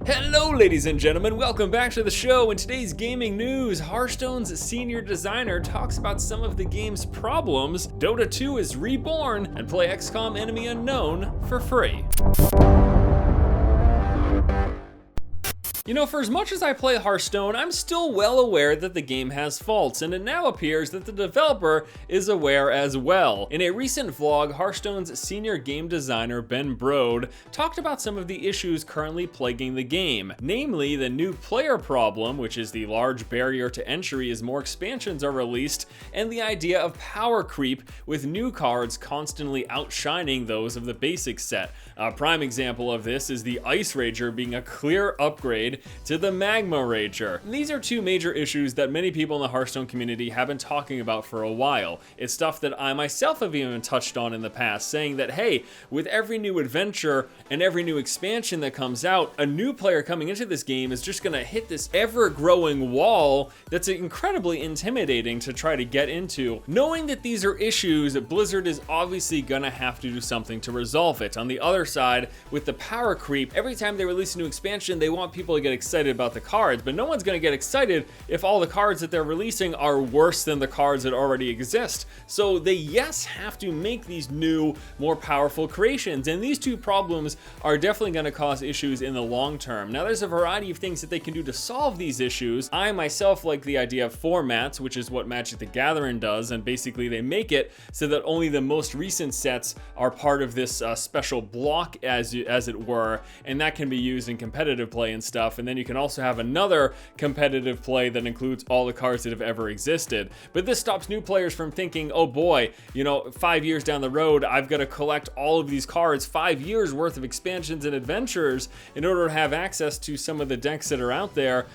Hello ladies and gentlemen, welcome back to the show. In today's gaming news, Hearthstone's senior designer talks about some of the game's problems, Dota 2 is reborn, and play XCOM Enemy Unknown for free. You know, for as much as I play Hearthstone, I'm still well aware that the game has faults, and it now appears that the developer is aware as well. In a recent vlog, Hearthstone's senior game designer Ben Brode talked about some of the issues currently plaguing the game, namely the new player problem, which is the large barrier to entry as more expansions are released, and the idea of power creep with new cards constantly outshining those of the basic set. A prime example of this is the Ice Rager being a clear upgrade to the Magma Rager. These are two major issues that many people in the Hearthstone community have been talking about for a while. It's stuff that I myself have even touched on in the past, saying that hey, with every new adventure and every new expansion that comes out, a new player coming into this game is just gonna hit this ever-growing wall that's incredibly intimidating to try to get into. Knowing that these are issues, Blizzard is obviously gonna have to do something to resolve it. On the other side, with the power creep, every time they release a new expansion, they want people to get excited about the cards, but no one's going to get excited if all the cards that they're releasing are worse than the cards that already exist. So they, yes, have to make these new, more powerful creations, and these two problems are definitely going to cause issues in the long term. Now, there's a variety of things that they can do to solve these issues. I myself like the idea of formats, which is what Magic the Gathering does, and basically they make it so that only the most recent sets are part of this special block, as it were, and that can be used in competitive play and stuff. And then you can also have another competitive play that includes all the cards that have ever existed. But this stops new players from thinking, oh boy, you know, 5 years down the road, I've got to collect all of these cards, 5 years worth of expansions and adventures in order to have access to some of the decks that are out there.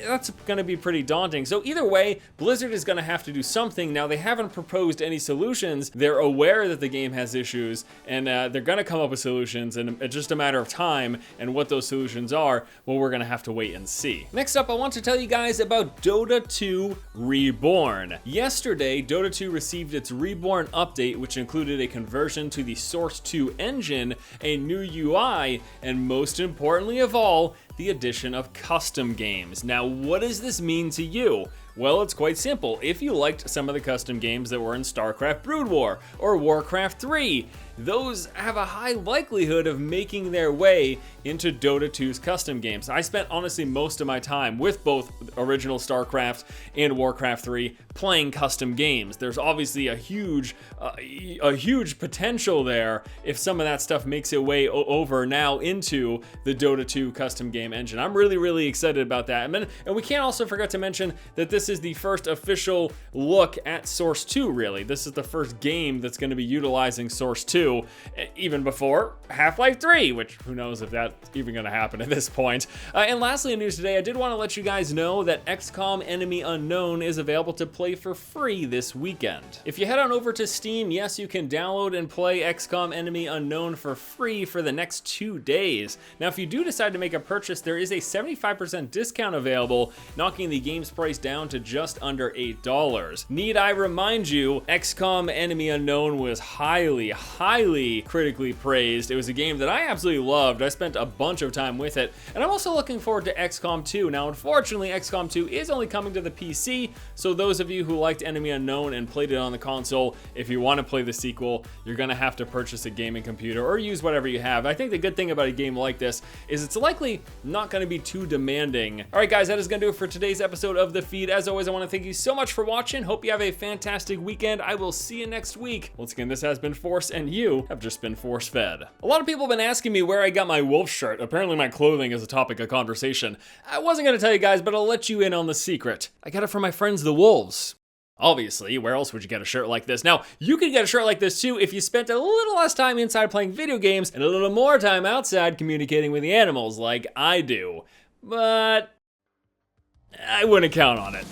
That's going to be pretty daunting. So either way, Blizzard is going to have to do something. Now, they haven't proposed any solutions. They're aware that the game has issues, and they're going to come up with solutions, and it's just a matter of time, and what those solutions are, well, we're going to have to wait and see. Next up, I want to tell you guys about Dota 2 Reborn. Yesterday, Dota 2 received its Reborn update, which included a conversion to the Source 2 engine, a new UI, and most importantly of all, the addition of custom games. Now, what does this mean to you? Well, it's quite simple. If you liked some of the custom games that were in StarCraft Brood War or Warcraft 3, those have a high likelihood of making their way into Dota 2's custom games. I spent honestly most of my time with both original StarCraft and Warcraft 3 playing custom games. There's obviously a huge potential there if some of that stuff makes its way over now into the Dota 2 custom game engine. I'm really excited about that. And we can't also forget to mention that this is the first official look at Source 2, really. This is the first game that's going to be utilizing Source 2, even before Half-Life 3, which who knows if that's even going to happen at this point. And lastly in news today, I did want to let you guys know that XCOM Enemy Unknown is available to play for free this weekend. If you head on over to Steam, yes, you can download and play XCOM Enemy Unknown for free for the next 2 days. Now, if you do decide to make a purchase, there is a 75% discount available, knocking the game's price down to just under $8. Need I remind you, XCOM Enemy Unknown was highly critically praised. It was a game that I absolutely loved. I spent a bunch of time with it, and I'm also looking forward to XCOM 2. Now, unfortunately, XCOM 2 is only coming to the PC, so those of you who liked Enemy Unknown and played it on the console, if you want to play the sequel, you're gonna have to purchase a gaming computer or use whatever you have. I think the good thing about a game like this is it's likely not gonna be too demanding. All right, guys, that is gonna do it for today's episode of The Feed. As always, I want to thank you so much for watching. Hope you have a fantastic weekend. I will see you next week. Once again, this has been Force, and you have just been force-fed. A lot of people have been asking me where I got my wolf shirt. Apparently my clothing is a topic of conversation. I wasn't going to tell you guys, but I'll let you in on the secret. I got it from my friends the wolves. Obviously, where else would you get a shirt like this? Now, you could get a shirt like this too if you spent a little less time inside playing video games and a little more time outside communicating with the animals like I do. But I wouldn't count on it.